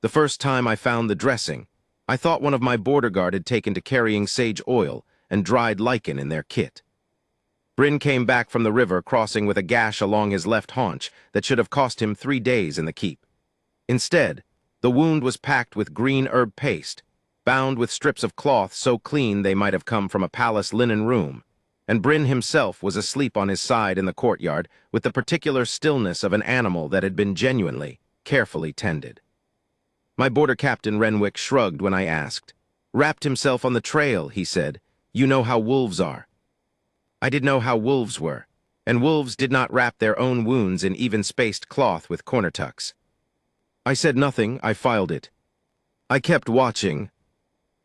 The first time I found the dressing, I thought one of my border guard had taken to carrying sage oil and dried lichen in their kit. Bryn came back from the river crossing with a gash along his left haunch that should have cost him 3 days in the keep. Instead, the wound was packed with green herb paste, bound with strips of cloth so clean they might have come from a palace linen room, and Bryn himself was asleep on his side in the courtyard with the particular stillness of an animal that had been genuinely, carefully tended. My border captain Renwick shrugged when I asked. "Wrapped himself on the trail," he said. "You know how wolves are." I did know how wolves were, and wolves did not wrap their own wounds in even-spaced cloth with corner tucks. I said nothing, I filed it. I kept watching.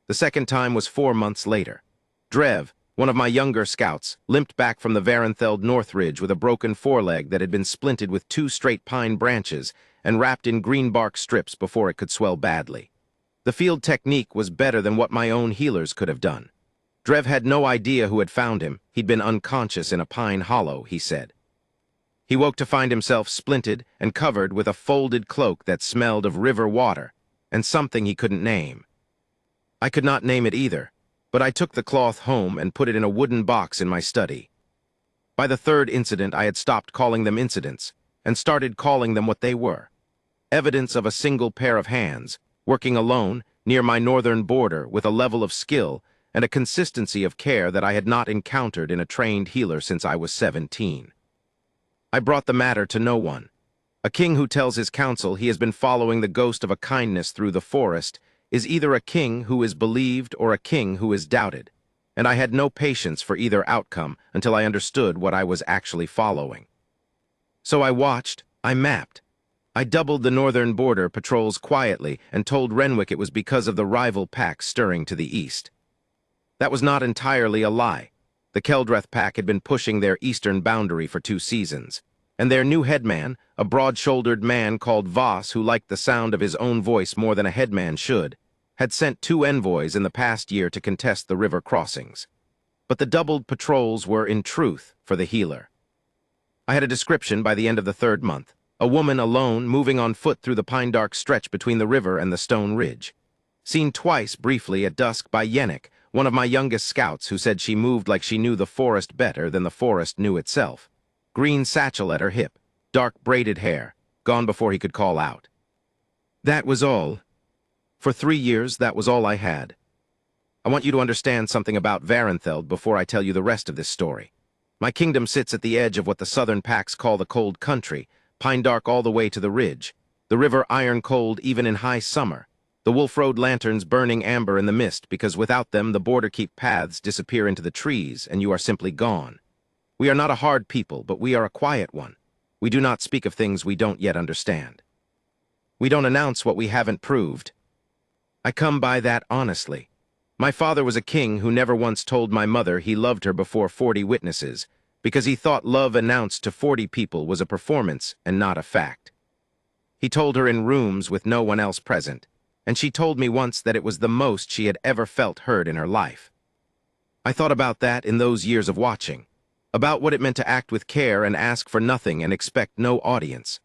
The second time was 4 months later. Drev, one of my younger scouts, limped back from the Varenfeld North Ridge with a broken foreleg that had been splinted with 2 straight pine branches and wrapped in green bark strips before it could swell badly. The field technique was better than what my own healers could have done. Drev had no idea who had found him. He'd been unconscious in a pine hollow, he said. He woke to find himself splinted and covered with a folded cloak that smelled of river water and something he couldn't name. I could not name it either, but I took the cloth home and put it in a wooden box in my study. By the third incident, I had stopped calling them incidents and started calling them what they were. Evidence of a single pair of hands, working alone near my northern border with a level of skill and a consistency of care that I had not encountered in a trained healer since I was 17. I brought the matter to no one. A king who tells his council he has been following the ghost of a kindness through the forest is either a king who is believed or a king who is doubted, and I had no patience for either outcome until I understood what I was actually following. So I watched, I mapped. I doubled the northern border patrols quietly and told Renwick it was because of the rival pack stirring to the east. That was not entirely a lie. The Keldreth pack had been pushing their eastern boundary for 2 seasons, and their new headman, a broad-shouldered man called Voss who liked the sound of his own voice more than a headman should, had sent 2 envoys in the past year to contest the river crossings. But the doubled patrols were, in truth, for the healer. I had a description by the end of the 3rd month, a woman alone moving on foot through the pine-dark stretch between the river and the stone ridge. Seen twice briefly at dusk by Yennik, one of my youngest scouts who said she moved like she knew the forest better than the forest knew itself. Green satchel at her hip, dark braided hair, gone before he could call out. That was all. For 3 years, that was all I had. I want you to understand something about Varenfeld before I tell you the rest of this story. My kingdom sits at the edge of what the southern packs call the cold country, pine dark all the way to the ridge, the river iron cold even in high summer, the Wolf Road lanterns burning amber in the mist because without them the border keep paths disappear into the trees and you are simply gone. We are not a hard people, but we are a quiet one. We do not speak of things we don't yet understand. We don't announce what we haven't proved. I come by that honestly. My father was a king who never once told my mother he loved her before 40 witnesses, because he thought love announced to 40 people was a performance and not a fact. He told her in rooms with no one else present, and she told me once that it was the most she had ever felt heard in her life. I thought about that in those years of watching, about what it meant to act with care and ask for nothing and expect no audience,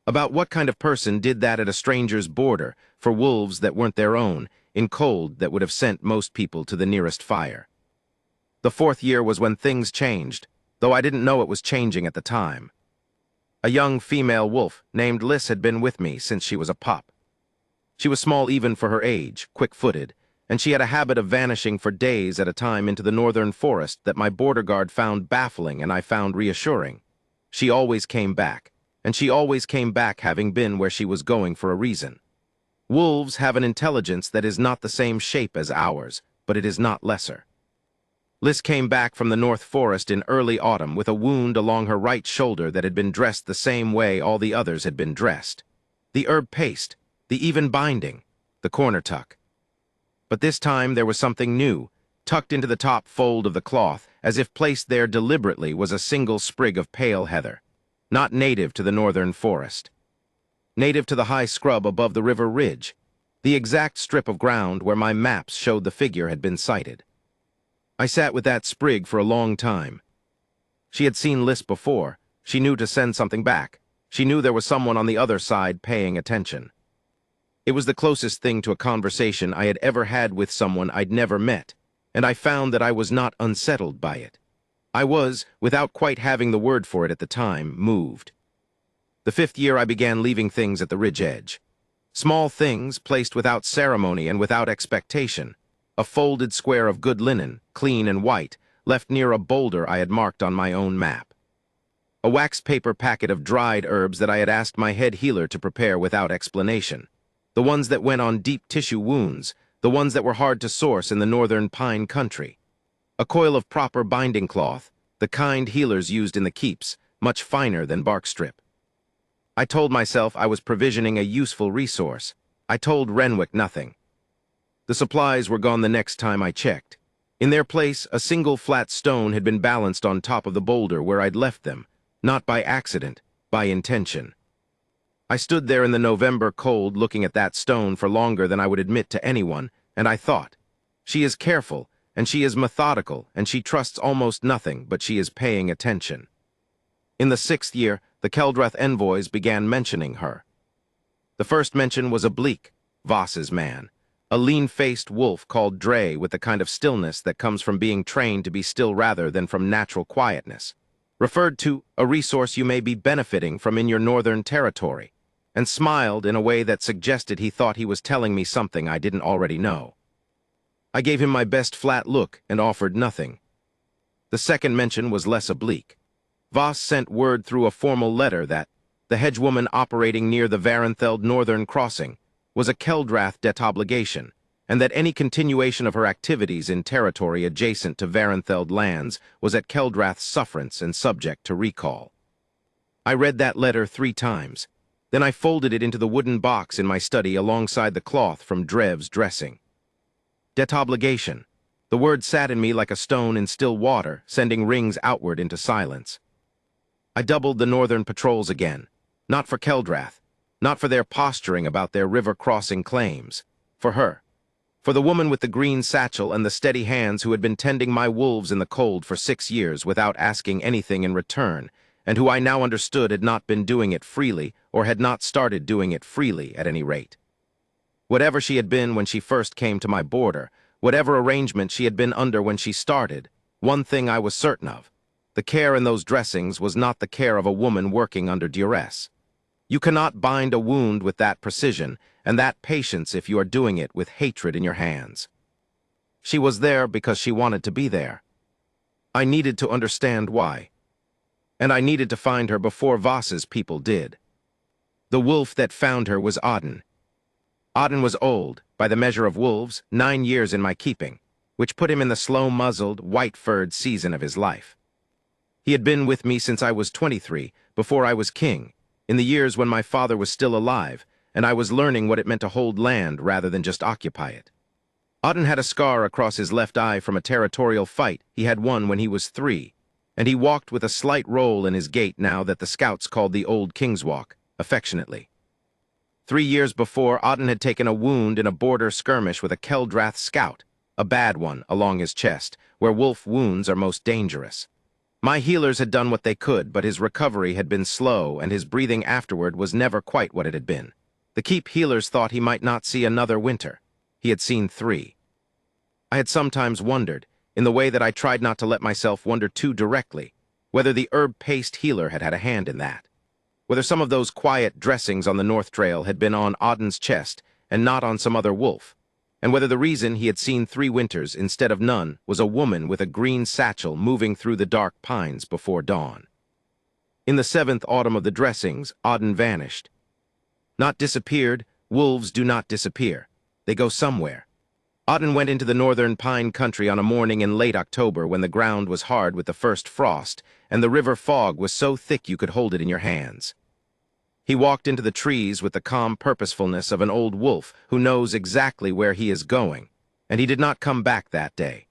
about what kind of person did that at a stranger's border for wolves that weren't their own, in cold that would have sent most people to the nearest fire. The 4th year was when things changed, though I didn't know it was changing at the time. A young female wolf named Liss had been with me since she was a pup. She was small even for her age, quick-footed, and she had a habit of vanishing for days at a time into the northern forest that my border guard found baffling and I found reassuring. She always came back, and she always came back having been where she was going for a reason. Wolves have an intelligence that is not the same shape as ours, but it is not lesser. Liss came back from the North Forest in early autumn with a wound along her right shoulder that had been dressed the same way all the others had been dressed. The herb paste, the even binding, the corner tuck. But this time there was something new, tucked into the top fold of the cloth, as if placed there deliberately was a single sprig of pale heather, not native to the northern forest. Native to the high scrub above the river ridge, the exact strip of ground where my maps showed the figure had been sighted. I sat with that sprig for a long time. She had seen Liss before. She knew to send something back. She knew there was someone on the other side paying attention. It was the closest thing to a conversation I had ever had with someone I'd never met, and I found that I was not unsettled by it. I was, without quite having the word for it at the time, moved. The 5th year I began leaving things at the ridge edge. Small things placed without ceremony and without expectation. A folded square of good linen, clean and white, left near a boulder I had marked on my own map. A wax paper packet of dried herbs that I had asked my head healer to prepare without explanation. The ones that went on deep tissue wounds, the ones that were hard to source in the northern pine country. A coil of proper binding cloth, the kind healers used in the keeps, much finer than bark strip. I told myself I was provisioning a useful resource. I told Renwick nothing. The supplies were gone the next time I checked. In their place, a single flat stone had been balanced on top of the boulder where I'd left them, not by accident, by intention. I stood there in the November cold looking at that stone for longer than I would admit to anyone, and I thought, she is careful, and she is methodical, and she trusts almost nothing, but she is paying attention. In the 6th year, the Keldreth envoys began mentioning her. The first mention was a Bleak, Voss's man, a lean-faced wolf called Dre with the kind of stillness that comes from being trained to be still rather than from natural quietness, referred to a resource you may be benefiting from in your northern territory, and smiled in a way that suggested he thought he was telling me something I didn't already know. I gave him my best flat look and offered nothing. The second mention was less oblique. Voss sent word through a formal letter that the hedgewoman operating near the Varentheld Northern Crossing was a Keldrath debt obligation, and that any continuation of her activities in territory adjacent to Varentheld lands was at Keldrath's sufferance and subject to recall. I read that letter 3 times. Then I folded it into the wooden box in my study alongside the cloth from Drev's dressing. Debt obligation. The word sat in me like a stone in still water, sending rings outward into silence. I doubled the northern patrols again, not for Keldrath, not for their posturing about their river-crossing claims, for her, for the woman with the green satchel and the steady hands who had been tending my wolves in the cold for 6 years without asking anything in return, and who I now understood had not been doing it freely, or had not started doing it freely at any rate. Whatever she had been when she first came to my border, whatever arrangement she had been under when she started, one thing I was certain of: the care in those dressings was not the care of a woman working under duress. You cannot bind a wound with that precision and that patience if you are doing it with hatred in your hands. She was there because she wanted to be there. I needed to understand why. And I needed to find her before Voss's people did. The wolf that found her was Auden. Auden was old, by the measure of wolves, 9 years in my keeping, which put him in the slow-muzzled, white-furred season of his life. He had been with me since I was 23, before I was king, in the years when my father was still alive, and I was learning what it meant to hold land rather than just occupy it. Auden had a scar across his left eye from a territorial fight he had won when he was 3, and he walked with a slight roll in his gait now that the scouts called the Old King's Walk, affectionately. 3 years before, Auden had taken a wound in a border skirmish with a Keldrath scout, a bad one, along his chest, where wolf wounds are most dangerous. My healers had done what they could, but his recovery had been slow, and his breathing afterward was never quite what it had been. The keep healers thought he might not see another winter. He had seen 3. I had sometimes wondered, in the way that I tried not to let myself wonder too directly, whether the herb-paste healer had had a hand in that. Whether some of those quiet dressings on the North Trail had been on Auden's chest and not on some other wolf, and whether the reason he had seen 3 winters instead of none was a woman with a green satchel moving through the dark pines before dawn. In the 7th autumn of the dressings, Auden vanished. Not disappeared, wolves do not disappear. They go somewhere. Auden went into the northern pine country on a morning in late October when the ground was hard with the first frost, and the river fog was so thick you could hold it in your hands. He walked into the trees with the calm purposefulness of an old wolf who knows exactly where he is going, and he did not come back that day.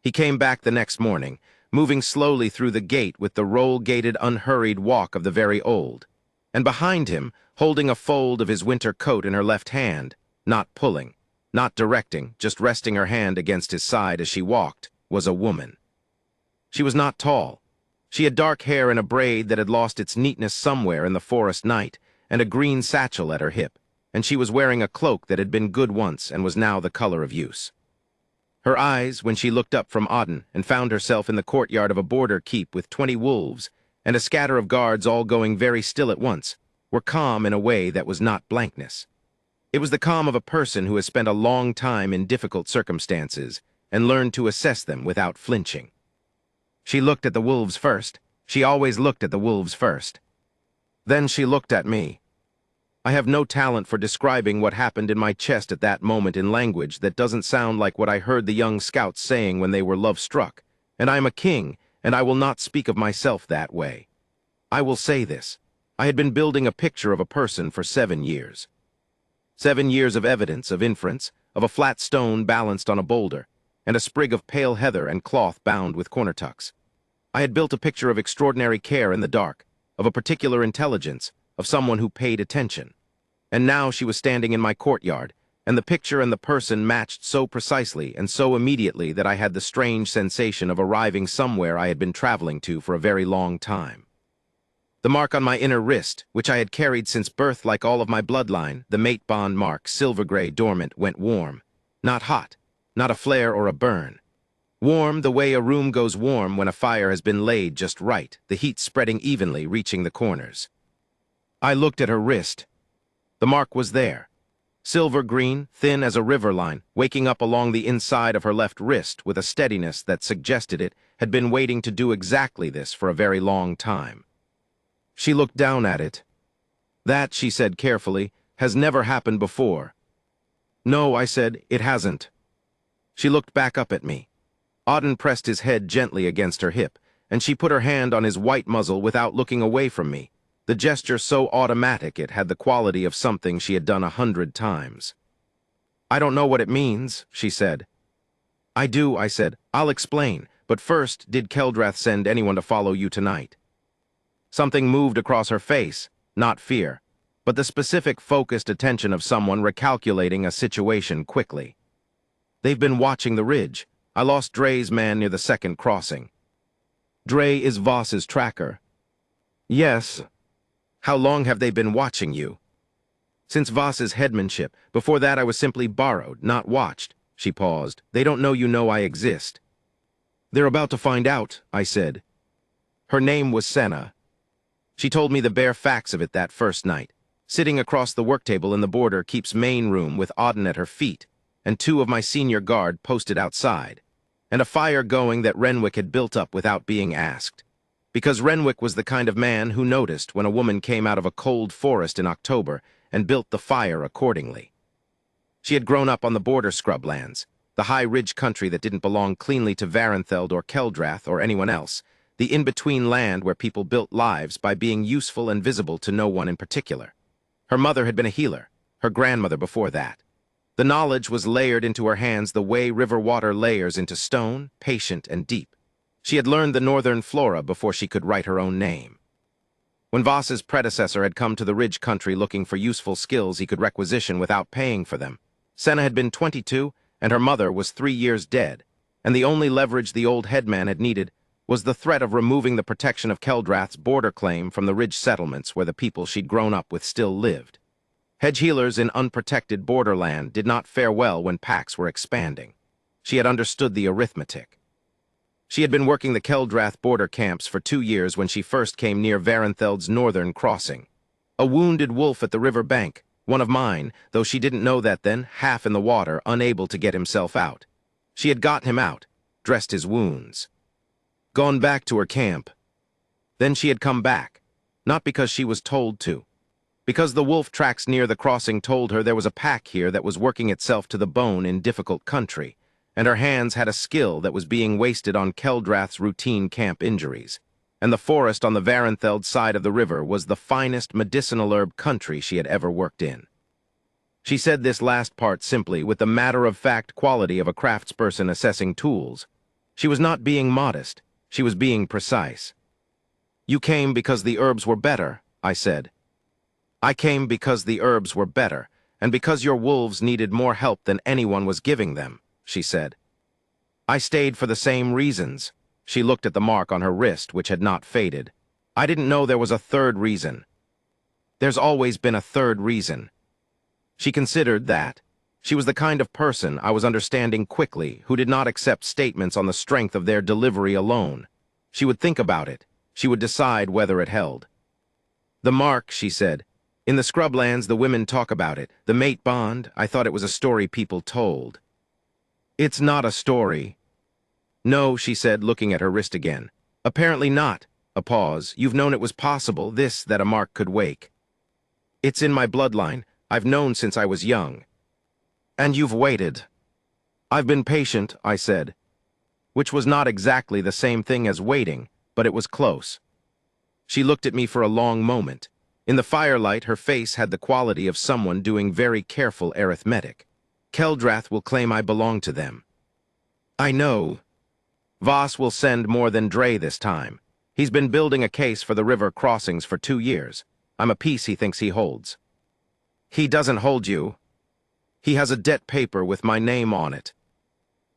He came back the next morning, moving slowly through the gate with the roll-gated, unhurried walk of the very old, and behind him, holding a fold of his winter coat in her left hand, not pulling, not directing, just resting her hand against his side as she walked, was a woman. She was not tall. She had dark hair in a braid that had lost its neatness somewhere in the forest night, and a green satchel at her hip. and she was wearing a cloak that had been good once and was now the color of use. Her eyes, when she looked up from Auden and found herself in the courtyard of a border keep with 20 wolves and a scatter of guards all going very still at once, were calm in a way that was not blankness. It was the calm of a person who has spent a long time in difficult circumstances and learned to assess them without flinching. She looked at the wolves first. She always looked at the wolves first. Then she looked at me. I have no talent for describing what happened in my chest at that moment in language that doesn't sound like what I heard the young scouts saying when they were love-struck, and I am a king, and I will not speak of myself that way. I will say this. I had been building a picture of a person for 7 years. 7 years of evidence, of inference, of a flat stone balanced on a boulder, and a sprig of pale heather and cloth bound with corner tucks. I had built a picture of extraordinary care in the dark, of a particular intelligence, of someone who paid attention. And now she was standing in my courtyard, and the picture and the person matched so precisely and so immediately that I had the strange sensation of arriving somewhere I had been traveling to for a very long time. The mark on my inner wrist, which I had carried since birth like all of my bloodline, the mate bond mark, silver gray, dormant, went warm. Not hot, not a flare or a burn. Warm the way a room goes warm when a fire has been laid just right, the heat spreading evenly, reaching the corners. I looked at her wrist. The mark was there. Silver green, thin as a river line, waking up along the inside of her left wrist with a steadiness that suggested it had been waiting to do exactly this for a very long time. She looked down at it. That, she said carefully, has never happened before. No, I said, it hasn't. She looked back up at me. Auden pressed his head gently against her hip, and she put her hand on his white muzzle without looking away from me, the gesture so automatic it had the quality of something she had done 100 times. I don't know what it means, she said. I do, I said. I'll explain, but first, did Keldrath send anyone to follow you tonight? Something moved across her face, not fear, but the specific focused attention of someone recalculating a situation quickly. They've been watching the ridge. I lost Dre's man near the second crossing. Dre is Voss's tracker. Yes. How long have they been watching you? Since Voss's headmanship. Before that I was simply borrowed, not watched. She paused. They don't know you know I exist. They're about to find out, I said. Her name was Senna. She told me the bare facts of it that first night, sitting across the work table in the border keep's main room with Auden at her feet, and 2 of my senior guard posted outside, and a fire going that Renwick had built up without being asked. Because Renwick was the kind of man who noticed when a woman came out of a cold forest in October and built the fire accordingly. She had grown up on the border scrublands, the high ridge country that didn't belong cleanly to Varentheld or Keldrath or anyone else, the in-between land where people built lives by being useful and visible to no one in particular. Her mother had been a healer, her grandmother before that. The knowledge was layered into her hands the way river water layers into stone, patient and deep. She had learned the northern flora before she could write her own name. When Voss's predecessor had come to the ridge country looking for useful skills he could requisition without paying for them, Senna had been 22 and her mother was 3 years dead, and the only leverage the old headman had needed was the threat of removing the protection of Keldrath's border claim from the ridge settlements where the people she'd grown up with still lived. Hedge healers in unprotected borderland did not fare well when packs were expanding. She had understood the arithmetic. She had been working the Keldrath border camps for 2 years when she first came near Varentheld's northern crossing. A wounded wolf at the river bank, one of mine, though she didn't know that then, half in the water, unable to get himself out. She had gotten him out, dressed his wounds. Gone back to her camp. Then she had come back, not because she was told to, because the wolf tracks near the crossing told her there was a pack here that was working itself to the bone in difficult country, and her hands had a skill that was being wasted on Keldrath's routine camp injuries, and the forest on the Varentheld side of the river was the finest medicinal herb country she had ever worked in. She said this last part simply with the matter-of-fact quality of a craftsperson assessing tools. She was not being modest. She was being precise. You came because the herbs were better, I said. I came because the herbs were better, and because your wolves needed more help than anyone was giving them, she said. I stayed for the same reasons. She looked at the mark on her wrist, which had not faded. I didn't know there was a third reason. There's always been a third reason. She considered that. She was the kind of person I was understanding quickly, who did not accept statements on the strength of their delivery alone. She would think about it. She would decide whether it held. The mark, she said. In the scrublands, the women talk about it. The mate bond, I thought it was a story people told. It's not a story. No, she said, looking at her wrist again. Apparently not. A pause. You've known it was possible, that a mark could wake. It's in my bloodline. I've known since I was young. And you've waited. I've been patient, I said. Which was not exactly the same thing as waiting, but it was close. She looked at me for a long moment. In the firelight, her face had the quality of someone doing very careful arithmetic. Keldrath will claim I belong to them. I know. Voss will send more than Dre this time. He's been building a case for the river crossings for 2 years. I'm a piece he thinks he holds. He doesn't hold you. He has a debt paper with my name on it.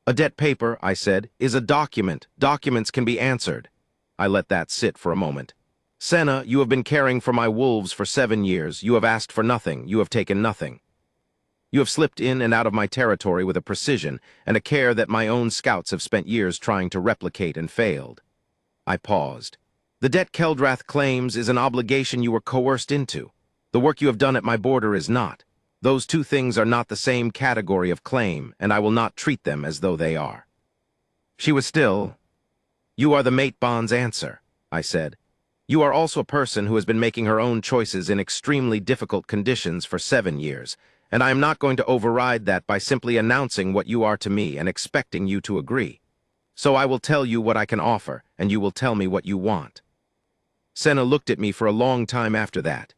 A debt paper, I said, is a document. Documents can be answered. I let that sit for a moment. Senna, you have been caring for my wolves for 7 years. You have asked for nothing. You have taken nothing. You have slipped in and out of my territory with a precision and a care that my own scouts have spent years trying to replicate and failed. I paused. The debt Keldrath claims is an obligation you were coerced into. The work you have done at my border is not. Those two things are not the same category of claim, and I will not treat them as though they are. She was still. You are the mate bond's answer, I said. You are also a person who has been making her own choices in extremely difficult conditions for 7 years, and I am not going to override that by simply announcing what you are to me and expecting you to agree. So I will tell you what I can offer, and you will tell me what you want. Senna looked at me for a long time after that.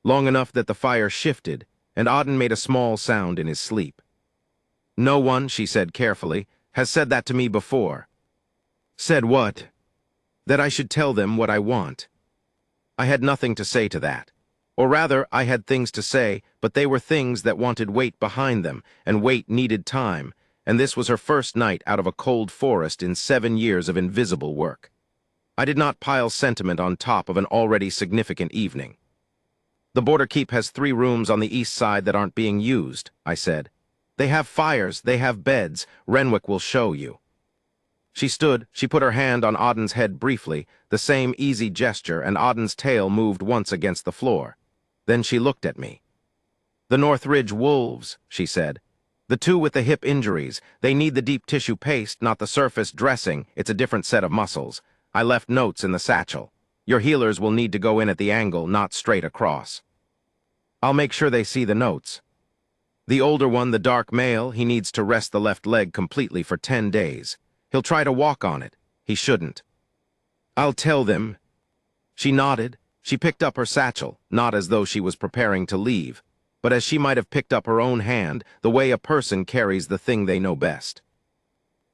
Long enough that the fire shifted, and Auden made a small sound in his sleep. No one, she said carefully, has said that to me before. Said what? That I should tell them what I want. I had nothing to say to that. Or rather, I had things to say, but they were things that wanted weight behind them, and weight needed time, and this was her first night out of a cold forest in 7 years of invisible work. I did not pile sentiment on top of an already significant evening. The border keep has 3 rooms on the east side that aren't being used, I said. They have fires, they have beds. Renwick will show you. She stood, she put her hand on Auden's head briefly, the same easy gesture, and Auden's tail moved once against the floor. Then she looked at me. The Northridge wolves, she said. The 2 with the hip injuries. They need the deep tissue paste, not the surface dressing. It's a different set of muscles. I left notes in the satchel. Your healers will need to go in at the angle, not straight across. I'll make sure they see the notes. The older one, the dark male, he needs to rest the left leg completely for 10 days. He'll try to walk on it. He shouldn't. I'll tell them. She nodded. She picked up her satchel, not as though she was preparing to leave, but as she might have picked up her own hand, the way a person carries the thing they know best.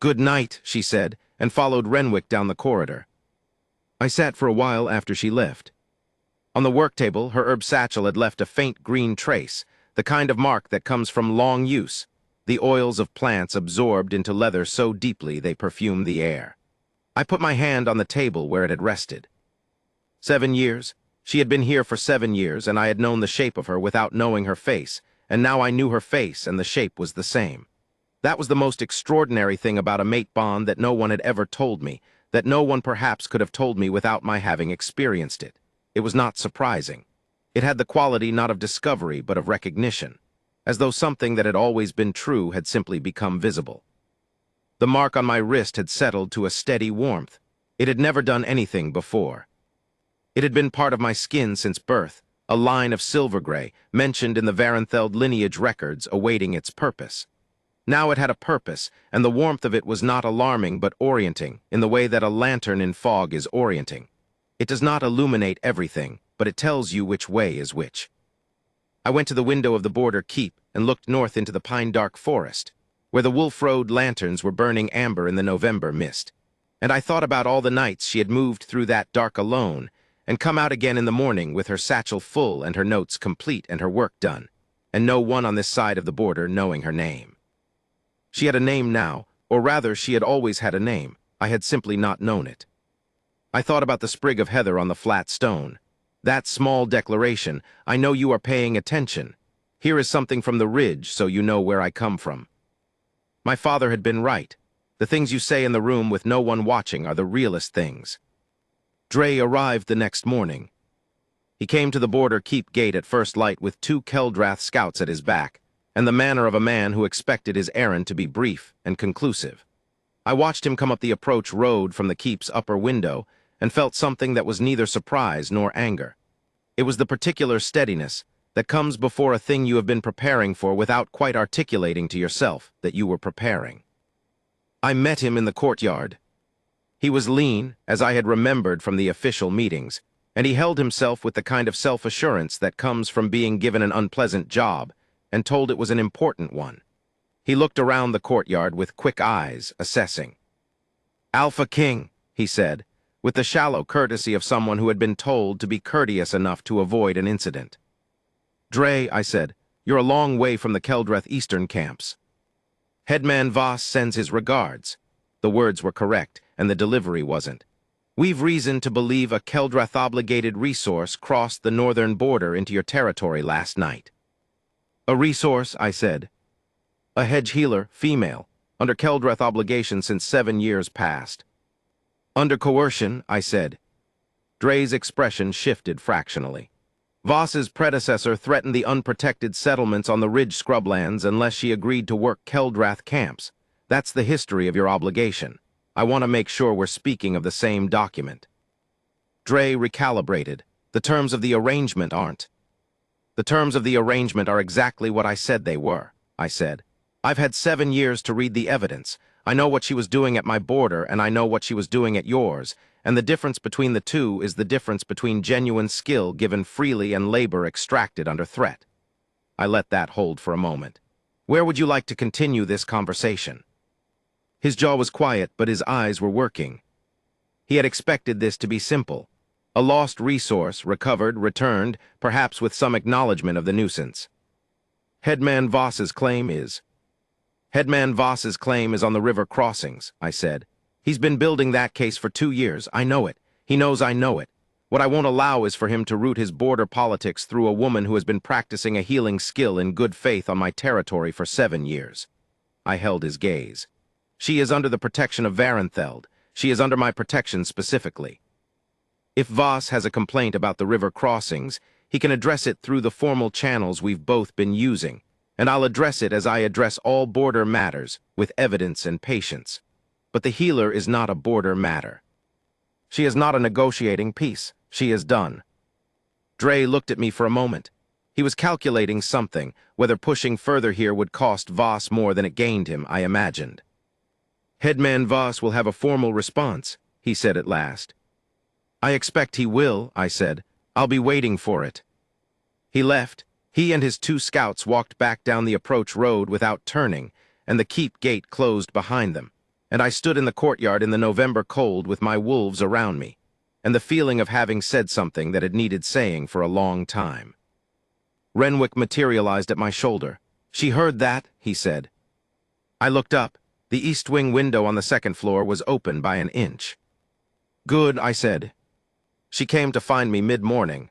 Good night, she said, and followed Renwick down the corridor. I sat for a while after she left. On the work table, her herb satchel had left a faint green trace, the kind of mark that comes from long use, the oils of plants absorbed into leather so deeply they perfume the air. I put my hand on the table where it had rested. 7 years. She had been here for 7 years, and I had known the shape of her without knowing her face, and now I knew her face and the shape was the same. That was the most extraordinary thing about a mate bond that no one had ever told me, that no one perhaps could have told me without my having experienced it. It was not surprising. It had the quality not of discovery but of recognition, as though something that had always been true had simply become visible. The mark on my wrist had settled to a steady warmth. It had never done anything before. It had been part of my skin since birth, a line of silver gray, mentioned in the Varenfeld lineage records, awaiting its purpose. Now it had a purpose, and the warmth of it was not alarming but orienting, in the way that a lantern in fog is orienting. It does not illuminate everything, but it tells you which way is which. I went to the window of the border keep and looked north into the pine-dark forest, where the Wolf Road lanterns were burning amber in the November mist. And I thought about all the nights she had moved through that dark alone, and come out again in the morning with her satchel full and her notes complete and her work done, and no one on this side of the border knowing her name. She had a name now, or rather she had always had a name. I had simply not known it. I thought about the sprig of heather on the flat stone. That small declaration, I know you are paying attention. Here is something from the ridge so you know where I come from. My father had been right. The things you say in the room with no one watching are the realest things. Dre arrived the next morning. He came to the border keep gate at first light with 2 Keldrath scouts at his back, and the manner of a man who expected his errand to be brief and conclusive. I watched him come up the approach road from the keep's upper window and felt something that was neither surprise nor anger. It was the particular steadiness that comes before a thing you have been preparing for without quite articulating to yourself that you were preparing. I met him in the courtyard. He was lean, as I had remembered from the official meetings, and he held himself with the kind of self-assurance that comes from being given an unpleasant job and told it was an important one. He looked around the courtyard with quick eyes, assessing. "Alpha King," he said, with the shallow courtesy of someone who had been told to be courteous enough to avoid an incident. "Dre," I said, "you're a long way from the Keldrath Eastern camps." "Headman Voss sends his regards." The words were correct, and the delivery wasn't. "We've reason to believe a Keldrath-obligated resource crossed the northern border into your territory last night." "A resource," I said. "A hedge healer, female, under Keldrath obligation since 7 years past." "Under coercion," I said. Dre's expression shifted fractionally. "Voss's predecessor threatened the unprotected settlements on the ridge scrublands unless she agreed to work Keldrath camps. That's the history of your obligation. I want to make sure we're speaking of the same document." Dre recalibrated. "The terms of the arrangement aren't." "The terms of the arrangement are exactly what I said they were," I said. "I've had 7 years to read the evidence. I know what she was doing at my border, and I know what she was doing at yours, and the difference between the two is the difference between genuine skill given freely and labor extracted under threat." I let that hold for a moment. "Where would you like to continue this conversation?" His jaw was quiet, but his eyes were working. He had expected this to be simple. A lost resource, recovered, returned, perhaps with some acknowledgement of the nuisance. Headman Voss's claim is on the river crossings," I said. "He's been building that case for 2 years. I know it. He knows I know it. What I won't allow is for him to root his border politics through a woman who has been practicing a healing skill in good faith on my territory for 7 years. I held his gaze. "She is under the protection of Varentheld. She is under my protection specifically. If Voss has a complaint about the river crossings, he can address it through the formal channels we've both been using, and I'll address it as I address all border matters, with evidence and patience. But the healer is not a border matter. She is not a negotiating piece. She is done." Dre looked at me for a moment. He was calculating something, whether pushing further here would cost Voss more than it gained him, I imagined. "Headman Voss will have a formal response," he said at last. "I expect he will," I said. "I'll be waiting for it." He left. He and his 2 scouts walked back down the approach road without turning, and the keep gate closed behind them, and I stood in the courtyard in the November cold with my wolves around me, and the feeling of having said something that had needed saying for a long time. Renwick materialized at my shoulder. "She heard that," he said. I looked up. The east wing window on the 2nd floor was open by an inch. "Good," I said. "She came to find me mid-morning.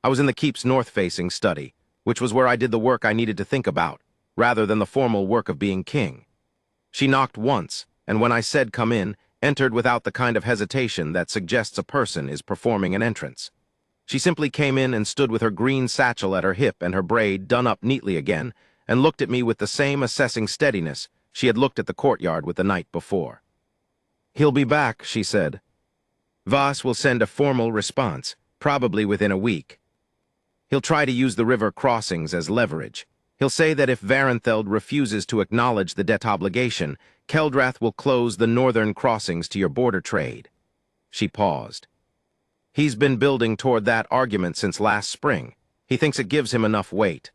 I was in the keep's north-facing study, which was where I did the work I needed to think about, rather than the formal work of being king. She knocked once, and when I said come in, entered without the kind of hesitation that suggests a person is performing an entrance. She simply came in and stood with her green satchel at her hip and her braid done up neatly again, and looked at me with the same assessing steadiness she had looked at the courtyard with the night before. "He'll be back," she said. "Voss will send a formal response, probably within a week. He'll try to use the river crossings as leverage. He'll say that if Varentheld refuses to acknowledge the debt obligation, Keldrath will close the northern crossings to your border trade." She paused. "He's been building toward that argument since last spring. He thinks it gives him enough weight."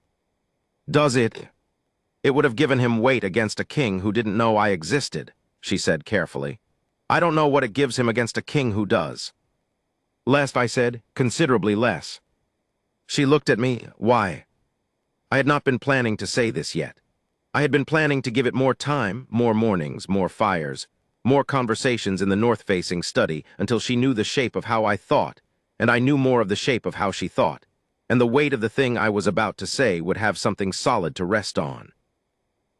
"Does it?" "It would have given him weight against a king who didn't know I existed," she said carefully. "I don't know what it gives him against a king who does." "Less," I said, "considerably less." She looked at me. "Why?" I had not been planning to say this yet. I had been planning to give it more time, more mornings, more fires, more conversations in the north-facing study until she knew the shape of how I thought, and I knew more of the shape of how she thought, and the weight of the thing I was about to say would have something solid to rest on.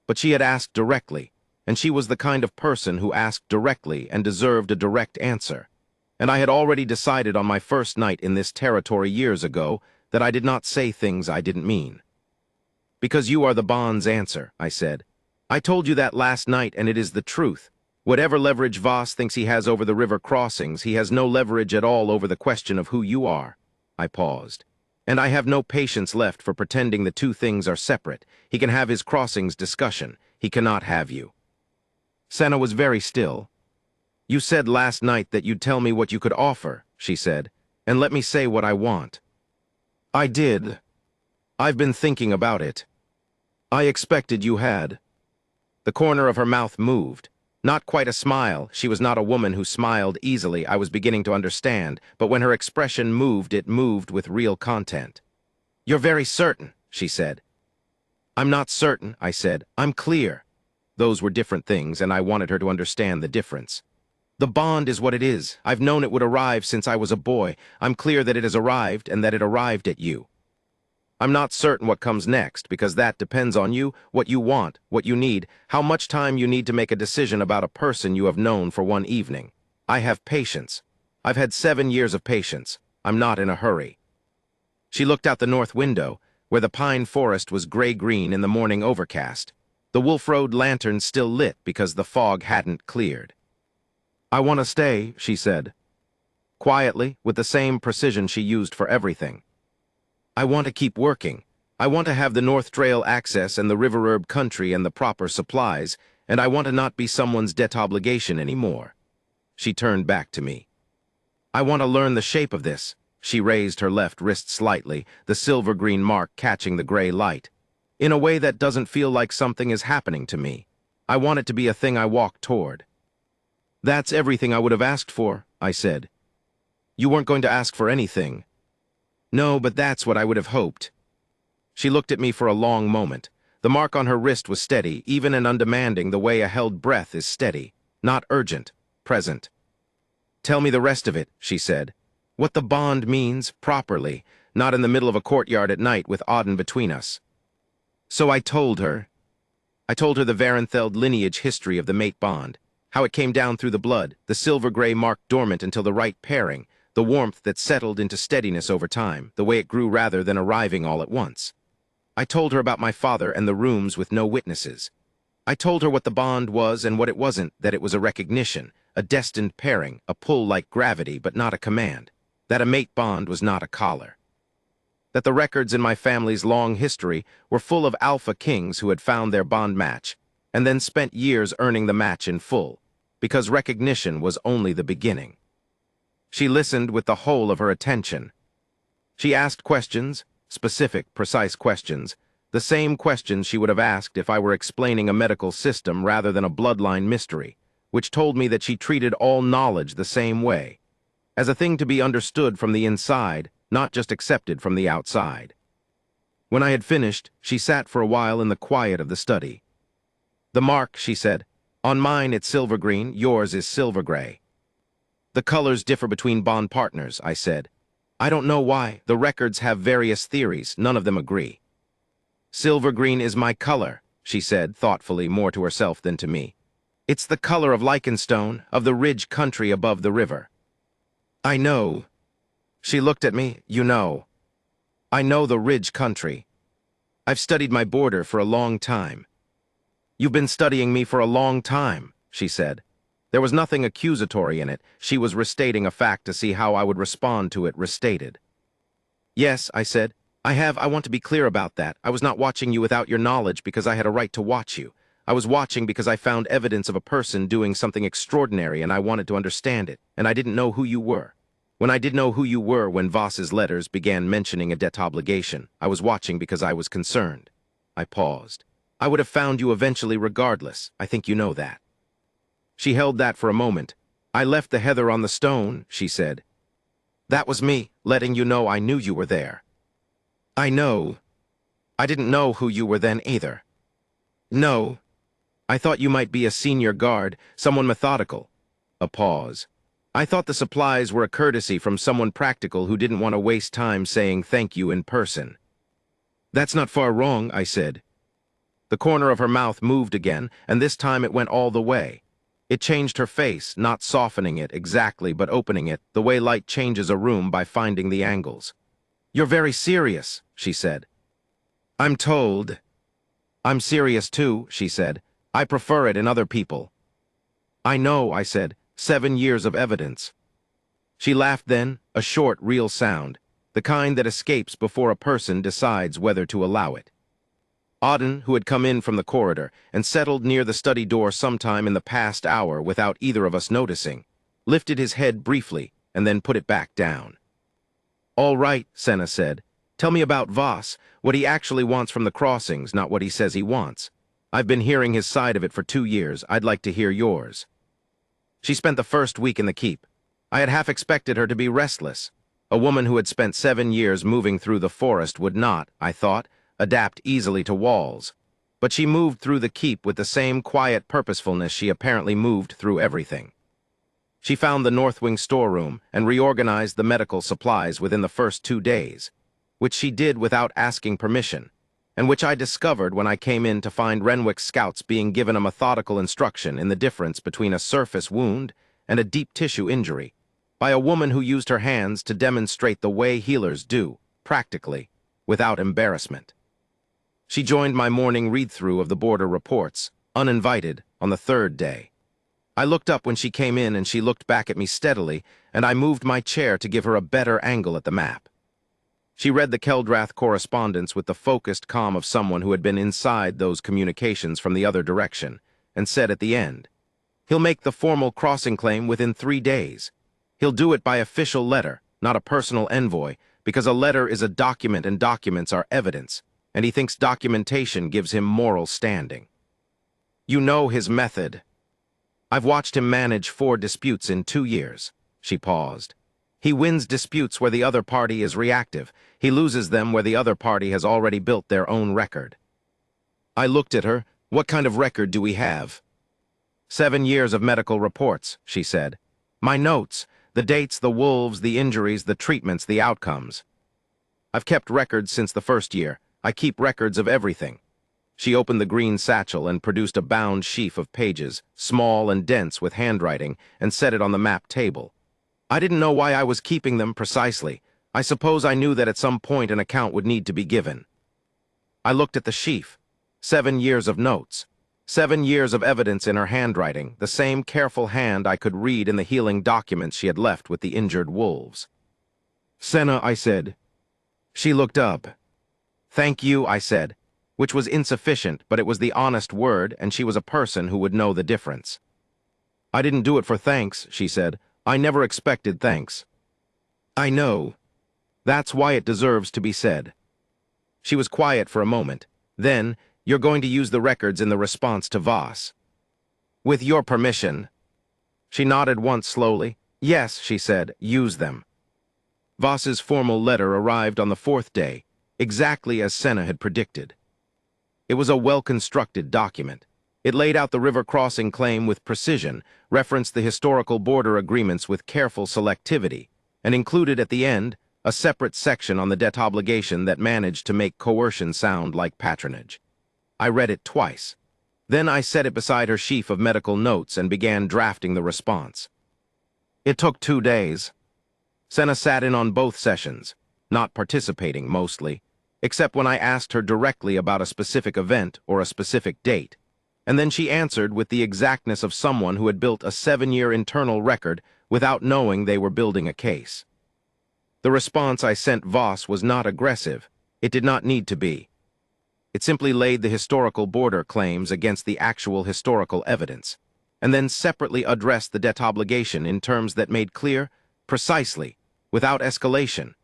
But she had asked directly, and she was the kind of person who asked directly and deserved a direct answer. And I had already decided on my first night in this territory years ago that I did not say things I didn't mean. "Because you are the Bond's answer," I said. "I told you that last night, and it is the truth. Whatever leverage Voss thinks he has over the river crossings, he has no leverage at all over the question of who you are." I paused. "And I have no patience left for pretending the two things are separate. He can have his crossings discussion. He cannot have you." Senna was very still. "You said last night that you'd tell me what you could offer," she said, "and let me say what I want." "I did. I've been thinking about it. I expected you had." The corner of her mouth moved. Not quite a smile. She was not a woman who smiled easily, I was beginning to understand, but when her expression moved, it moved with real content. "You're very certain," she said. "I'm not certain," I said. "I'm clear." Those were different things, and I wanted her to understand the difference. "The Bond is what it is. I've known it would arrive since I was a boy. I'm clear that it has arrived and that it arrived at you. I'm not certain what comes next, because that depends on you, what you want, what you need, how much time you need to make a decision about a person you have known for one evening. I have patience. I've had 7 years of patience. I'm not in a hurry." She looked out the north window, where the pine forest was gray-green in the morning overcast. The Wolf Road lantern still lit because the fog hadn't cleared. "I want to stay," she said. Quietly, with the same precision she used for everything. "I want to keep working. I want to have the North Trail access and the River Herb country and the proper supplies, and I want to not be someone's debt obligation anymore." She turned back to me. "I want to learn the shape of this." She raised her left wrist slightly, the silver-green mark catching the gray light. "In a way that doesn't feel like something is happening to me. I want it to be a thing I walk toward." "That's everything I would have asked for," I said. "You weren't going to ask for anything." "No, but that's what I would have hoped." She looked at me for a long moment. The mark on her wrist was steady, even and undemanding the way a held breath is steady. Not urgent, present. "Tell me the rest of it," she said. "What the Bond means, properly, not in the middle of a courtyard at night with Auden between us." So I told her. I told her the Varenfeld lineage history of the mate Bond, how it came down through the blood, the silver-gray mark dormant until the right pairing, the warmth that settled into steadiness over time, the way it grew rather than arriving all at once. I told her about my father and the rooms with no witnesses. I told her what the Bond was and what it wasn't, that it was a recognition, a destined pairing, a pull like gravity but not a command, that a mate Bond was not a collar. That the records in my family's long history were full of alpha kings who had found their Bond match, and then spent years earning the match in full, because recognition was only the beginning. She listened with the whole of her attention. She asked questions, specific, precise questions, the same questions she would have asked if I were explaining a medical system rather than a bloodline mystery, which told me that she treated all knowledge the same way, as a thing to be understood from the inside, not just accepted from the outside. When I had finished, she sat for a while in the quiet of the study. "The mark," she said. "On mine it's silver-green, yours is silver-gray." "The colors differ between Bond partners," I said. "I don't know why. The records have various theories. None of them agree." "Silver-green is my color," she said, thoughtfully, more to herself than to me. "It's the color of Lycanstone, of the ridge country above the river." "I know." She looked at me. "You know." "I know the ridge country. I've studied my border for a long time." "You've been studying me for a long time," she said. There was nothing accusatory in it. She was restating a fact to see how I would respond to it restated. "Yes," I said. I want to be clear about that. I was not watching you without your knowledge because I had a right to watch you. I was watching because I found evidence of a person doing something extraordinary and I wanted to understand it, and I didn't know who you were. When I did know who you were when Voss's letters began mentioning a debt obligation, I was watching because I was concerned." I paused. "I would have found you eventually regardless. I think you know that." She held that for a moment. "I left the heather on the stone," she said. "That was me, letting you know I knew you were there." "I know. I didn't know who you were then either." "No. I thought you might be a senior guard, someone methodical." A pause. I thought the supplies were a courtesy from someone practical who didn't want to waste time saying thank you in person. That's not far wrong, I said. The corner of her mouth moved again, and this time it went all the way. It changed her face, not softening it exactly, but opening it, the way light changes a room by finding the angles. You're very serious, she said. I'm told. I'm serious too, she said. I prefer it in other people. I know, I said. 7 years of evidence. She laughed then, a short, real sound, the kind that escapes before a person decides whether to allow it. Auden, who had come in from the corridor and settled near the study door sometime in the past hour without either of us noticing, lifted his head briefly and then put it back down. All right, Senna said. Tell me about Voss, what he actually wants from the crossings, not what he says he wants. I've been hearing his side of it for 2 years. I'd like to hear yours. She spent the first week in the keep. I had half expected her to be restless. A woman who had spent 7 years moving through the forest would not, I thought, adapt easily to walls. But she moved through the keep with the same quiet purposefulness she apparently moved through everything. She found the North Wing storeroom and reorganized the medical supplies within the first 2 days, which she did without asking permission, and which I discovered when I came in to find Renwick's scouts being given a methodical instruction in the difference between a surface wound and a deep tissue injury, by a woman who used her hands to demonstrate the way healers do, practically, without embarrassment. She joined my morning read-through of the border reports, uninvited, on the 3rd day. I looked up when she came in and she looked back at me steadily, and I moved my chair to give her a better angle at the map. She read the Keldrath correspondence with the focused calm of someone who had been inside those communications from the other direction, and said at the end, "He'll make the formal crossing claim within 3 days. He'll do it by official letter, not a personal envoy, because a letter is a document and documents are evidence, and he thinks documentation gives him moral standing. You know his method. I've watched him manage 4 disputes in 2 years." She paused. He wins disputes where the other party is reactive. He loses them where the other party has already built their own record. I looked at her. What kind of record do we have? 7 years of medical reports, she said. My notes, the dates, the wolves, the injuries, the treatments, the outcomes. I've kept records since the 1st year. I keep records of everything. She opened the green satchel and produced a bound sheaf of pages, small and dense with handwriting, and set it on the map table. I didn't know why I was keeping them precisely. I suppose I knew that at some point an account would need to be given. I looked at the sheaf. 7 years of notes. 7 years of evidence in her handwriting, the same careful hand I could read in the healing documents she had left with the injured wolves. Senna, I said. She looked up. Thank you, I said, which was insufficient, but it was the honest word, and she was a person who would know the difference. I didn't do it for thanks, she said. I never expected thanks. I know. That's why it deserves to be said. She was quiet for a moment. Then, you're going to use the records in the response to Voss. With your permission. She nodded once slowly. Yes, she said, use them. Voss's formal letter arrived on the 4th day, exactly as Senna had predicted. It was a well-constructed document. It laid out the river crossing claim with precision, referenced the historical border agreements with careful selectivity, and included at the end a separate section on the debt obligation that managed to make coercion sound like patronage. I read it twice. Then I set it beside her sheaf of medical notes and began drafting the response. It took 2 days. Senna sat in on both sessions, not participating mostly, except when I asked her directly about a specific event or a specific date, and then she answered with the exactness of someone who had built a 7-year internal record without knowing they were building a case. The response I sent Voss was not aggressive. It did not need to be. It simply laid the historical border claims against the actual historical evidence, and then separately addressed the debt obligation in terms that made clear, precisely, without escalation,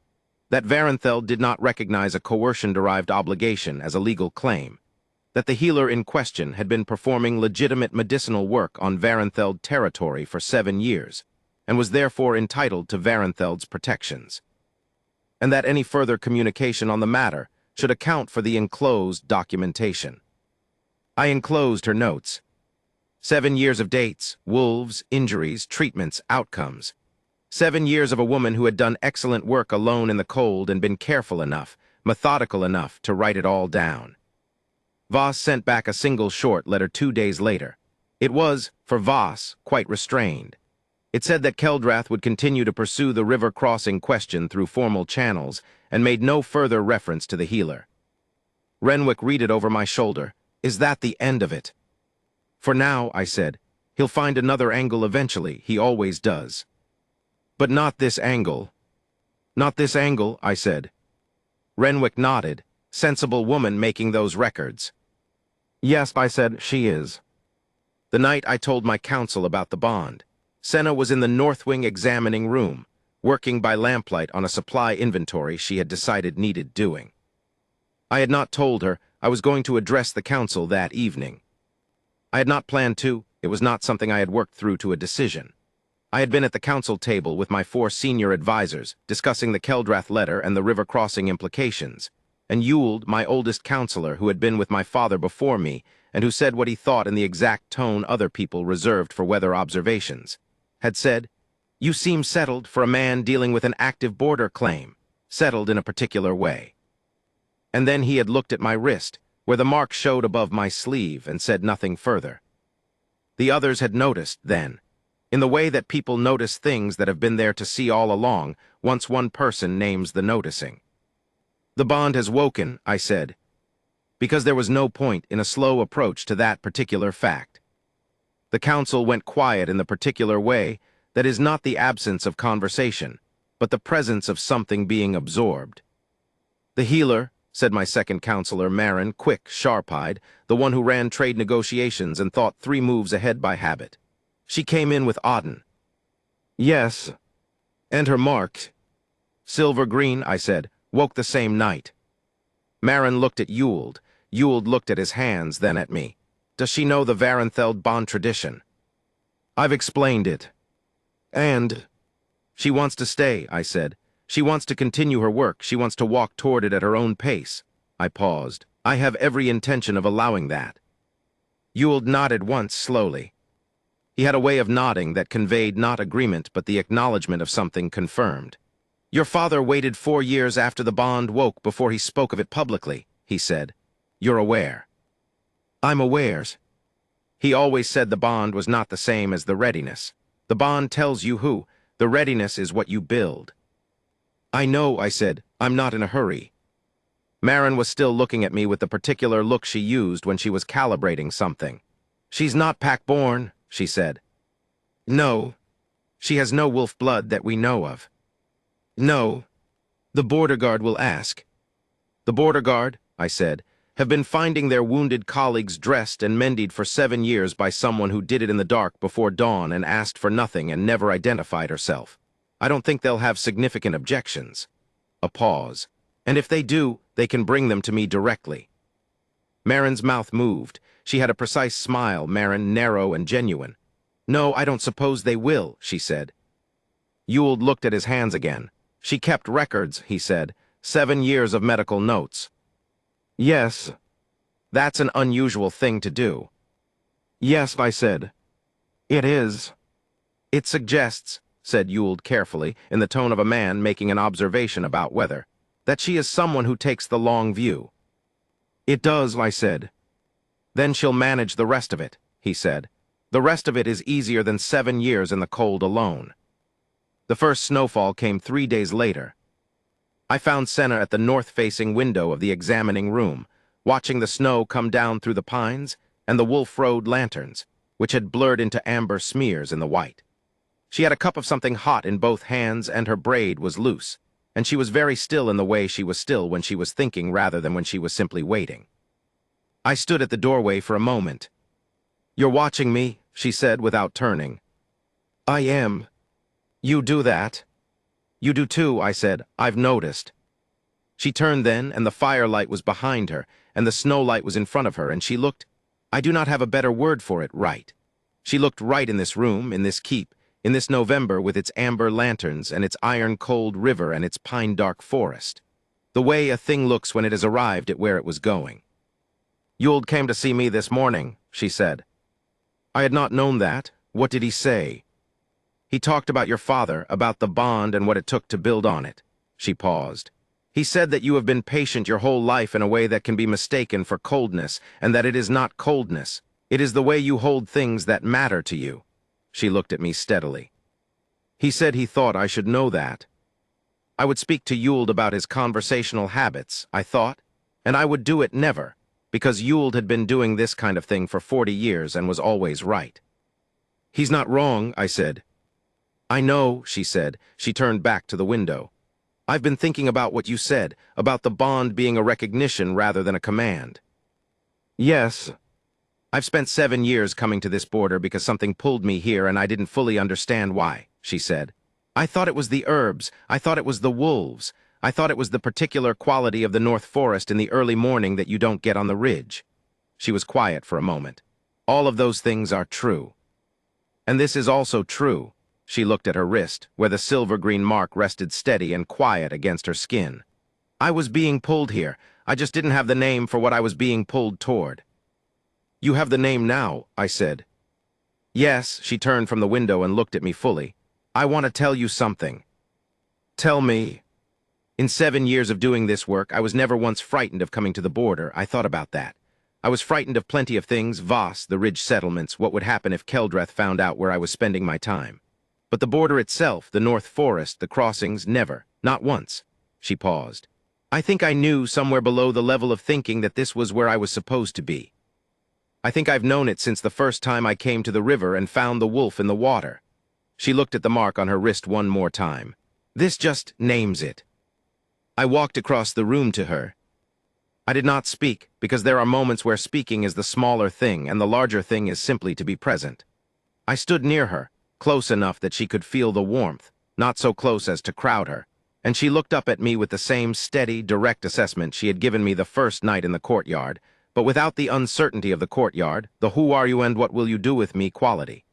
that Varentheld did not recognize a coercion-derived obligation as a legal claim, that the healer in question had been performing legitimate medicinal work on Varentheld territory for 7 years, and was therefore entitled to Varentheld's protections, and that any further communication on the matter should account for the enclosed documentation. I enclosed her notes. 7 years of dates, wolves, injuries, treatments, outcomes. 7 years of a woman who had done excellent work alone in the cold and been careful enough, methodical enough to write it all down. Voss sent back a single short letter 2 days later. It was, for Voss, quite restrained. It said that Keldrath would continue to pursue the river crossing question through formal channels and made no further reference to the healer. Renwick read it over my shoulder. Is that the end of it? For now, I said. He'll find another angle eventually, he always does. But not this angle. Not this angle, I said. Renwick nodded. Sensible woman making those records. Yes, I said, she is. The night I told my counsel about the bond, Senna was in the North Wing examining room, working by lamplight on a supply inventory she had decided needed doing. I had not told her I was going to address the council that evening. I had not planned to. It was not something I had worked through to a decision. I had been at the council table with my 4 senior advisors, discussing the Keldrath letter and the river crossing implications, and Ewald, my oldest counselor, who had been with my father before me, and who said what he thought in the exact tone other people reserved for weather observations, had said, "You seem settled for a man dealing with an active border claim, settled in a particular way." And then he had looked at my wrist, where the mark showed above my sleeve, and said nothing further. The others had noticed, then, in the way that people notice things that have been there to see all along, once one person names the noticing. The bond has woken, I said, because there was no point in a slow approach to that particular fact. The council went quiet in the particular way that is not the absence of conversation, but the presence of something being absorbed. The healer, said my second counselor, Marin, quick, sharp-eyed, the one who ran trade negotiations and thought 3 moves ahead by habit. She came in with Auden. Yes, and her mark. Silver green, I said, woke the same night. Marin looked at Ewald. Ewald looked at his hands, then at me. Does she know the Varentheld bond tradition? I've explained it. And she wants to stay, I said. She wants to continue her work. She wants to walk toward it at her own pace. I paused. I have every intention of allowing that. Ewald nodded once, slowly. He had a way of nodding that conveyed not agreement but the acknowledgement of something confirmed. Your father waited 4 years after the bond woke before he spoke of it publicly, he said. You're aware. I'm aware. He always said the bond was not the same as the readiness. The bond tells you who. The readiness is what you build. I know, I said. I'm not in a hurry. Marin was still looking at me with the particular look she used when she was calibrating something. She's not pack-born, she said. No. She has no wolf blood that we know of. No. The border guard will ask. The border guard, I said, have been finding their wounded colleagues dressed and mended for 7 years by someone who did it in the dark before dawn and asked for nothing and never identified herself. I don't think they'll have significant objections. A pause. And if they do, they can bring them to me directly. Marin's mouth moved. She had a precise smile, Marin, narrow and genuine. No, I don't suppose they will, she said. Ewald looked at his hands again. She kept records, he said. 7 years of medical notes. Yes, that's an unusual thing to do. Yes, I said. It is. It suggests, said Ewald carefully, in the tone of a man making an observation about weather, that she is someone who takes the long view. It does, I said. Then she'll manage the rest of it, he said. The rest of it is easier than 7 years in the cold alone. The first snowfall came 3 days later. I found Senna at the north-facing window of the examining room, watching the snow come down through the pines and the Wolf Road lanterns, which had blurred into amber smears in the white. She had a cup of something hot in both hands and her braid was loose, and she was very still in the way she was still when she was thinking rather than when she was simply waiting. I stood at the doorway for a moment. You're watching me, she said without turning. I am. You do that. You do too, I said. I've noticed. She turned then, and the firelight was behind her, and the snowlight was in front of her, and she looked, I do not have a better word for it, right. She looked right in this room, in this keep, in this November with its amber lanterns and its iron-cold river and its pine-dark forest. The way a thing looks when it has arrived at where it was going. Ewald came to see me this morning, she said. I had not known that. What did he say? He talked about your father, about the bond and what it took to build on it. She paused. He said that you have been patient your whole life in a way that can be mistaken for coldness, and that it is not coldness. It is the way you hold things that matter to you. She looked at me steadily. He said he thought I should know that. I would speak to Ewald about his conversational habits, I thought, and I would do it never, because Ewald had been doing this kind of thing for 40 years and was always right. He's not wrong, I said. I know, she said. She turned back to the window. I've been thinking about what you said, about the bond being a recognition rather than a command. Yes. I've spent 7 years coming to this border because something pulled me here and I didn't fully understand why, she said. I thought it was the herbs, I thought it was the wolves, I thought it was the particular quality of the North Forest in the early morning that you don't get on the ridge. She was quiet for a moment. All of those things are true. And this is also true. She looked at her wrist, where the silver-green mark rested steady and quiet against her skin. I was being pulled here. I just didn't have the name for what I was being pulled toward. You have the name now, I said. Yes, she turned from the window and looked at me fully. I want to tell you something. Tell me. In 7 years of doing this work, I was never once frightened of coming to the border. I thought about that. I was frightened of plenty of things, Voss, the ridge settlements, what would happen if Keldreth found out where I was spending my time. But the border itself, the North Forest, the crossings, never, not once. She paused. I think I knew somewhere below the level of thinking that this was where I was supposed to be. I think I've known it since the first time I came to the river and found the wolf in the water. She looked at the mark on her wrist one more time. This just names it. I walked across the room to her. I did not speak, because there are moments where speaking is the smaller thing and the larger thing is simply to be present. I stood near her, close enough that she could feel the warmth, not so close as to crowd her, and she looked up at me with the same steady, direct assessment she had given me the first night in the courtyard, but without the uncertainty of the courtyard, the who are you and what will you do with me quality.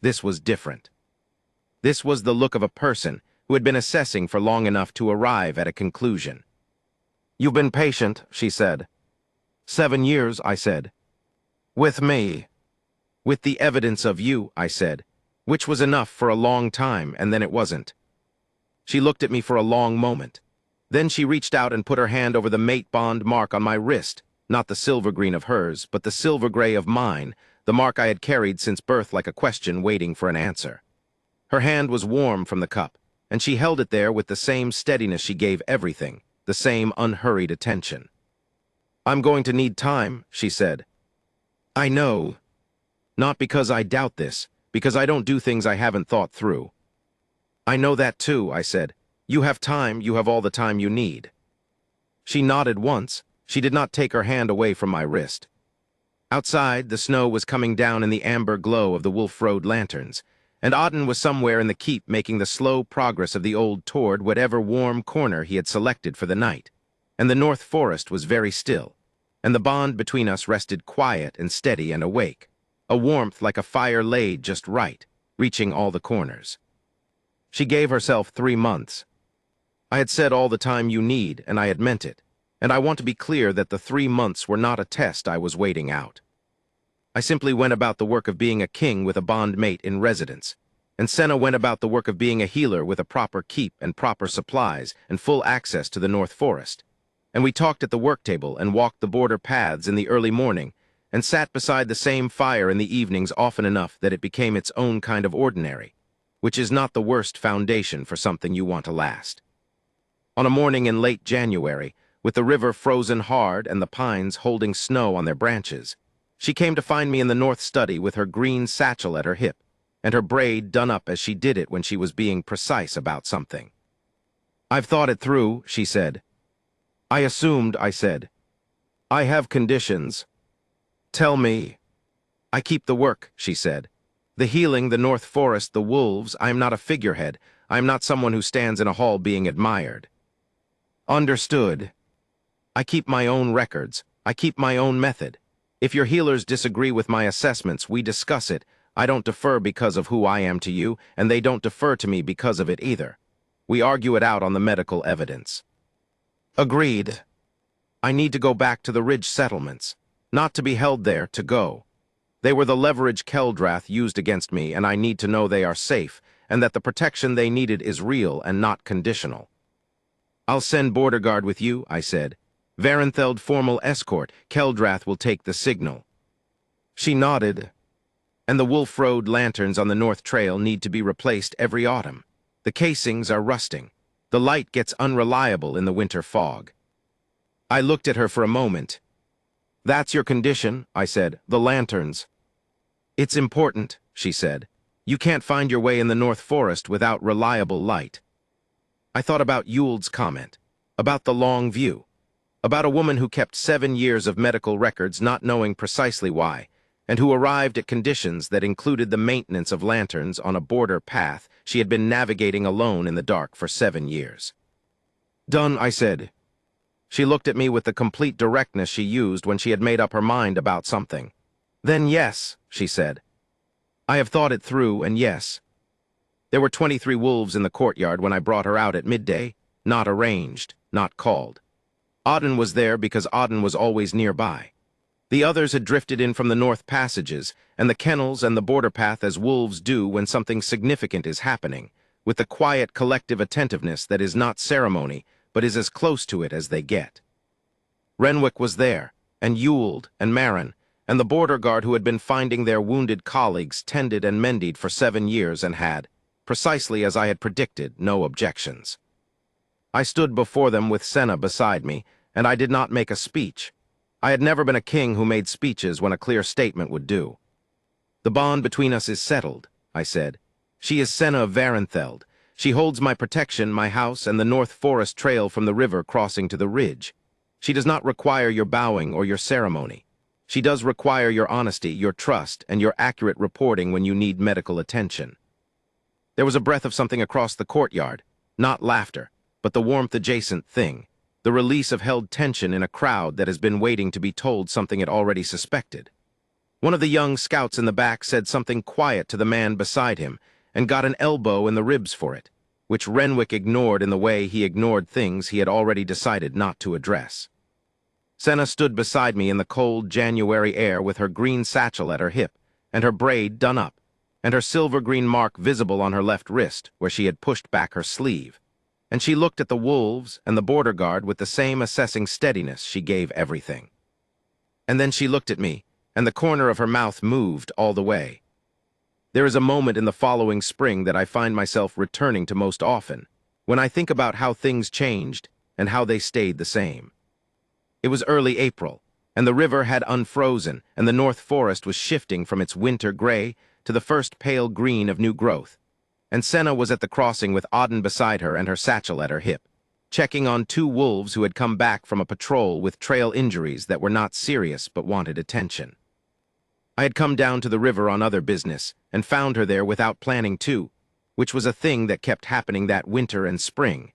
This was different. This was the look of a person who had been assessing for long enough to arrive at a conclusion. You've been patient, she said. 7 years, I said. With me. With the evidence of you, I said, which was enough for a long time, and then it wasn't. She looked at me for a long moment. Then she reached out and put her hand over the mate bond mark on my wrist, not the silver green of hers, but the silver gray of mine, the mark I had carried since birth like a question waiting for an answer. Her hand was warm from the cup, and she held it there with the same steadiness she gave everything, the same unhurried attention. I'm going to need time, she said. I know. Not because I doubt this, because I don't do things I haven't thought through. I know that too, I said. You have time, you have all the time you need. She nodded once. She did not take her hand away from my wrist. Outside, the snow was coming down in the amber glow of the Wolf Road lanterns, and Auden was somewhere in the keep making the slow progress of the old toward whatever warm corner he had selected for the night, and the North Forest was very still, and the bond between us rested quiet and steady and awake, a warmth like a fire laid just right, reaching all the corners. She gave herself 3 months. I had said all the time you need, and I had meant it, and I want to be clear that the 3 months were not a test I was waiting out. I simply went about the work of being a king with a bond mate in residence, and Senna went about the work of being a healer with a proper keep and proper supplies and full access to the North Forest. And we talked at the work table and walked the border paths in the early morning and sat beside the same fire in the evenings often enough that it became its own kind of ordinary, which is not the worst foundation for something you want to last. On a morning in late January, with the river frozen hard and the pines holding snow on their branches, she came to find me in the north study with her green satchel at her hip, and her braid done up as she did it when she was being precise about something. I've thought it through, she said. I assumed, I said. I have conditions. Tell me. I keep the work, she said. The healing, the North Forest, the wolves, I am not a figurehead. I am not someone who stands in a hall being admired. Understood. I keep my own records. I keep my own method. If your healers disagree with my assessments, we discuss it. I don't defer because of who I am to you, and they don't defer to me because of it either. We argue it out on the medical evidence. Agreed. I need to go back to the ridge settlements. Not to be held there, to go. They were the leverage Keldreth used against me, and I need to know they are safe, and that the protection they needed is real and not conditional. "I'll send border guard with you," I said. "Varentheld formal escort. Keldrath will take the signal." She nodded. "And the Wolf Road lanterns on the North Trail need to be replaced every autumn. The casings are rusting. The light gets unreliable in the winter fog." I looked at her for a moment. "That's your condition," I said, "the lanterns." "It's important," she said. "You can't find your way in the North Forest without reliable light." I thought about Yuld's comment, about the long view, about a woman who kept 7 years of medical records not knowing precisely why, and who arrived at conditions that included the maintenance of lanterns on a border path she had been navigating alone in the dark for 7 years. "Done," I said. She looked at me with the complete directness she used when she had made up her mind about something. "Then yes," she said. "I have thought it through, and yes." There were 23 wolves in the courtyard when I brought her out at midday, not arranged, not called. Auden was there because Auden was always nearby. The others had drifted in from the north passages, and the kennels and the border path as wolves do when something significant is happening, with the quiet collective attentiveness that is not ceremony, but is as close to it as they get. Renwick was there, and Yuld, and Marin, and the border guard who had been finding their wounded colleagues tended and mended for 7 years and had, precisely as I had predicted, no objections. I stood before them with Senna beside me, and I did not make a speech. I had never been a king who made speeches when a clear statement would do. "The bond between us is settled," I said. "She is Senna of Varentheld. She holds my protection, my house, and the North Forest trail from the river crossing to the ridge. She does not require your bowing or your ceremony. She does require your honesty, your trust, and your accurate reporting when you need medical attention." There was a breath of something across the courtyard, not laughter, but the warmth-adjacent thing, the release of held tension in a crowd that has been waiting to be told something it already suspected. One of the young scouts in the back said something quiet to the man beside him and got an elbow in the ribs for it, which Renwick ignored in the way he ignored things he had already decided not to address. Senna stood beside me in the cold January air with her green satchel at her hip and her braid done up, and her silver-green mark visible on her left wrist where she had pushed back her sleeve, and she looked at the wolves and the border guard with the same assessing steadiness she gave everything. And then she looked at me, and the corner of her mouth moved all the way. There is a moment in the following spring that I find myself returning to most often, when I think about how things changed and how they stayed the same. It was early April, and the river had unfrozen, and the North Forest was shifting from its winter gray to the first pale green of new growth, and Senna was at the crossing with Auden beside her and her satchel at her hip, checking on 2 wolves who had come back from a patrol with trail injuries that were not serious but wanted attention. I had come down to the river on other business and found her there without planning to, which was a thing that kept happening that winter and spring,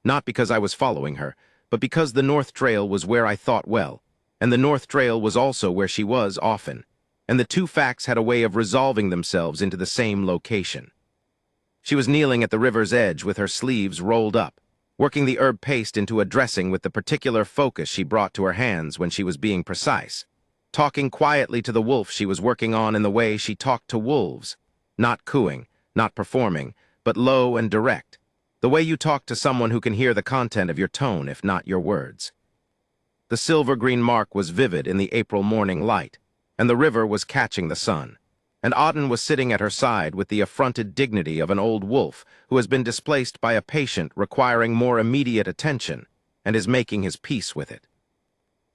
not because I was following her, but because the North Trail was where I thought well, and the North Trail was also where she was often, and the 2 facts had a way of resolving themselves into the same location. She was kneeling at the river's edge with her sleeves rolled up, working the herb paste into a dressing with the particular focus she brought to her hands when she was being precise, talking quietly to the wolf she was working on in the way she talked to wolves, not cooing, not performing, but low and direct, the way you talk to someone who can hear the content of your tone if not your words. The silver-green mark was vivid in the April morning light, and the river was catching the sun, and Auden was sitting at her side with the affronted dignity of an old wolf who has been displaced by a patient requiring more immediate attention and is making his peace with it.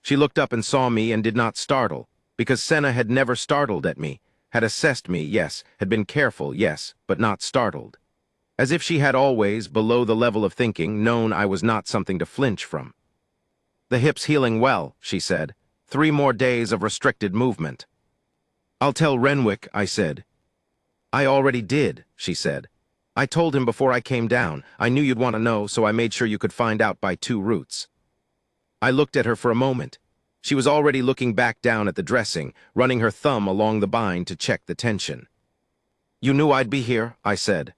She looked up and saw me and did not startle, because Senna had never startled at me, had assessed me, yes, had been careful, yes, but not startled. As if she had always, below the level of thinking, known I was not something to flinch from. "The hip's healing well," she said. 3 more days of restricted movement." "I'll tell Renwick," I said. "I already did," she said. "I told him before I came down. I knew you'd want to know, so I made sure you could find out by 2 routes." I looked at her for a moment. She was already looking back down at the dressing, running her thumb along the bind to check the tension. "You knew I'd be here," I said.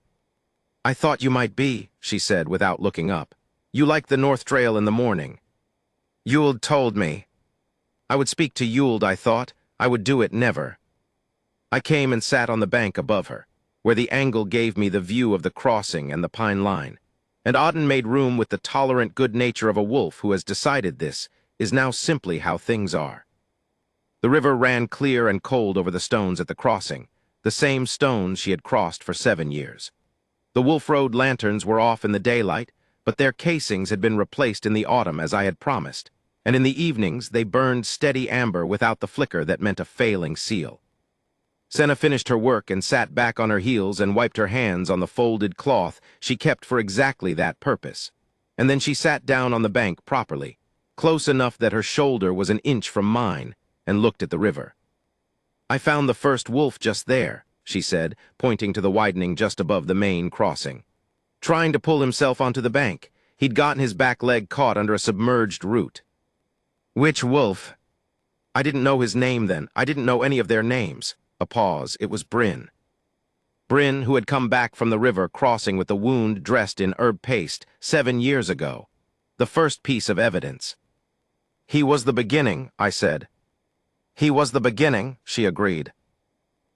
"I thought you might be," she said without looking up. "You like the North Trail in the morning." "Yuld told me." I would speak to Yuld, I thought. I would do it never. I came and sat on the bank above her. where the angle gave me the view of the crossing and the pine line, and Auden made room with the tolerant good nature of a wolf who has decided this is now simply how things are. The river ran clear and cold over the stones at the crossing, the same stones she had crossed for 7 years. The Wolf Road lanterns were off in the daylight, but their casings had been replaced in the autumn as I had promised, and in the evenings they burned steady amber without the flicker that meant a failing seal. Senna finished her work and sat back on her heels and wiped her hands on the folded cloth she kept for exactly that purpose. And then she sat down on the bank properly, close enough that her shoulder was an inch from mine, and looked at the river. "I found the first wolf just there," she said, pointing to the widening just above the main crossing. "Trying to pull himself onto the bank. He'd gotten his back leg caught under a submerged root." "Which wolf?" "I didn't know his name then. I didn't know any of their names." A pause. It was Bryn. Bryn, who had come back from the river crossing with the wound dressed in herb paste 7 years ago. The first piece of evidence. "He was the beginning," I said. "He was the beginning," she agreed.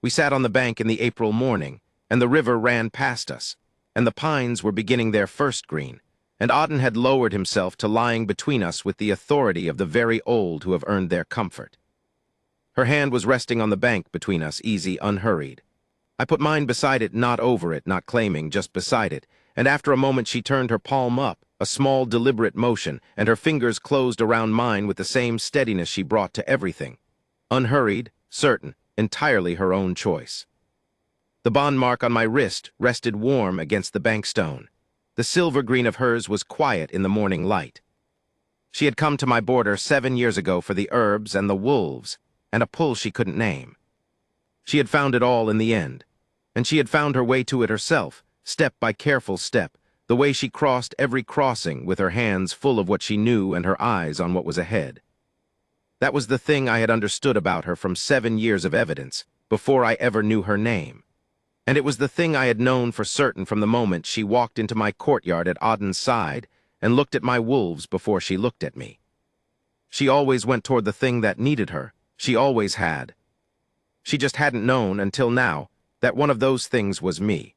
We sat on the bank in the April morning, and the river ran past us, and the pines were beginning their first green, and Auden had lowered himself to lying between us with the authority of the very old who have earned their comfort. Her hand was resting on the bank between us, easy, unhurried. I put mine beside it, not over it, not claiming, just beside it, and after a moment she turned her palm up, a small, deliberate motion, and her fingers closed around mine with the same steadiness she brought to everything. Unhurried, certain, entirely her own choice. The bond mark on my wrist rested warm against the bankstone. The silver green of hers was quiet in the morning light. She had come to my border 7 years ago for the herbs and the wolves, and a pull she couldn't name. She had found it all in the end, and she had found her way to it herself, step by careful step, the way she crossed every crossing with her hands full of what she knew and her eyes on what was ahead. That was the thing I had understood about her from 7 years of evidence, before I ever knew her name. And it was the thing I had known for certain from the moment she walked into my courtyard at Auden's side and looked at my wolves before she looked at me. She always went toward the thing that needed her. She always had. She just hadn't known until now that one of those things was me.